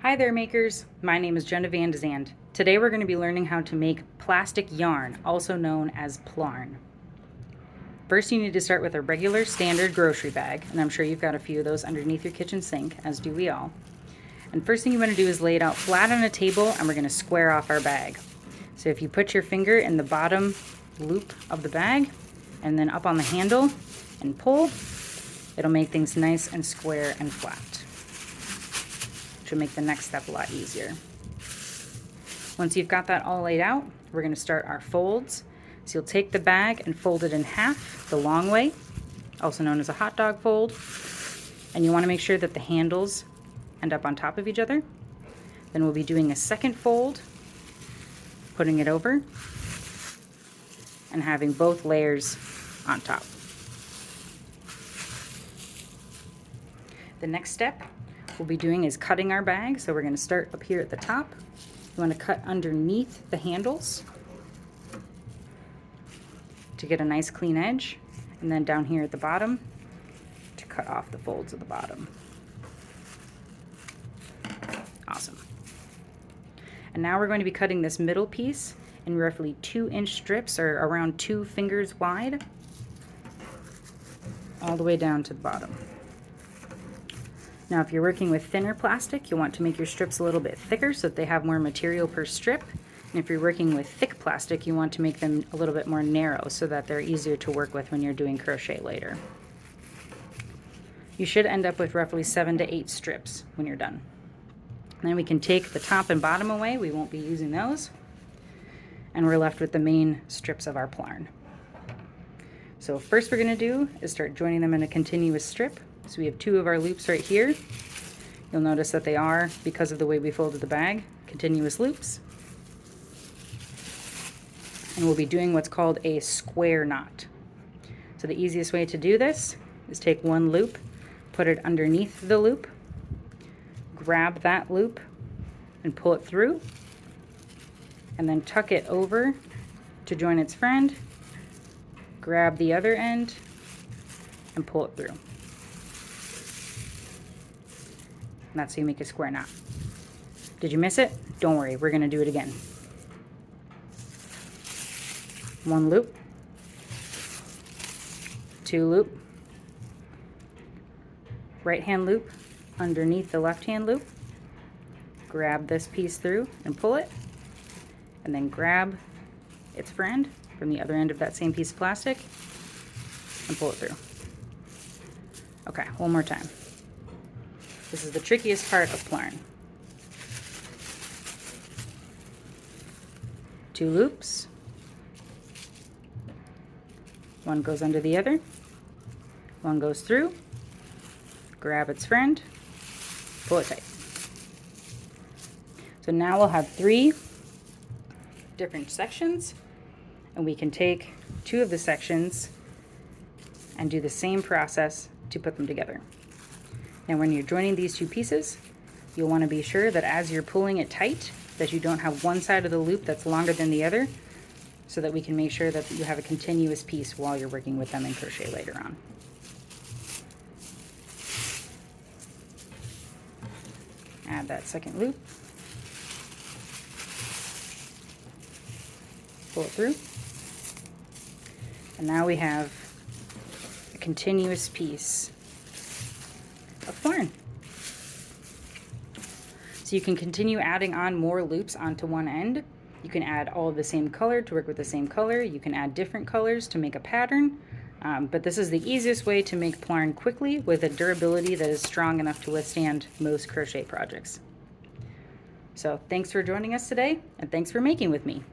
Hi there makers, my name is Jenna Van de Zand. Today we're going to be learning how to make plastic yarn, also known as Plarn. First you need to start with a regular standard grocery bag, and I'm sure you've got a few of those underneath your kitchen sink, as do we all. And first thing you want to do is lay it out flat on a table, and we're going to square off our bag. So if you put your finger in the bottom loop of the bag, and then up on the handle, and pull, it'll make things nice and square and flat. Should make the next step a lot easier. Once you've got that all laid out, we're going to start our folds. So you'll take the bag and fold it in half the long way, also known as a hot dog fold. And you want to make sure that the handles end up on top of each other. Then we'll be doing a second fold, putting it over, and having both layers on top. The next step we'll be doing is cutting our bag. So we're going to start up here at the top. You want to cut underneath the handles to get a nice clean edge, and then down here at the bottom to cut off the folds at the bottom. Awesome. And now we're going to be cutting this middle piece in roughly 2-inch strips, or around 2 fingers wide, all the way down to the bottom. Now if you're working with thinner plastic, you'll want to make your strips a little bit thicker so that they have more material per strip. And if you're working with thick plastic, you want to make them a little bit more narrow so that they're easier to work with when you're doing crochet later. You should end up with roughly 7 to 8 strips when you're done. And then we can take the top and bottom away. We won't be using those. And we're left with the main strips of our Plarn. So first we're going to do is start joining them in a continuous strip. So we have 2 of our loops right here. You'll notice that they are, because of the way we folded the bag, continuous loops. And we'll be doing what's called a square knot. So the easiest way to do this is take one loop, put it underneath the loop, grab that loop and pull it through, and then tuck it over to join its friend, grab the other end and pull it through. And that's how you make a square knot. Did you miss it? Don't worry, we're going to do it again. One loop, 2 loop, right hand loop underneath the left hand loop, grab this piece through and pull it, and then grab its friend from the other end of that same piece of plastic and pull it through. Okay, one more time. This is the trickiest part of Plarn. 2 loops. One goes under the other. One goes through. Grab its friend. Pull it tight. So now we'll have 3 different sections, and we can take 2 of the sections and do the same process to put them together. Now when you're joining these 2 pieces, you'll want to be sure that as you're pulling it tight, that you don't have one side of the loop that's longer than the other, so that we can make sure that you have a continuous piece while you're working with them in crochet later on. Add that second loop. Pull it through. And now we have a continuous piece of Plarn. So you can continue adding on more loops onto one end. You can add all of the same color to work with the same color. You can add different colors to make a pattern. But this is the easiest way to make Plarn quickly with a durability that is strong enough to withstand most crochet projects. So thanks for joining us today, and thanks for making with me.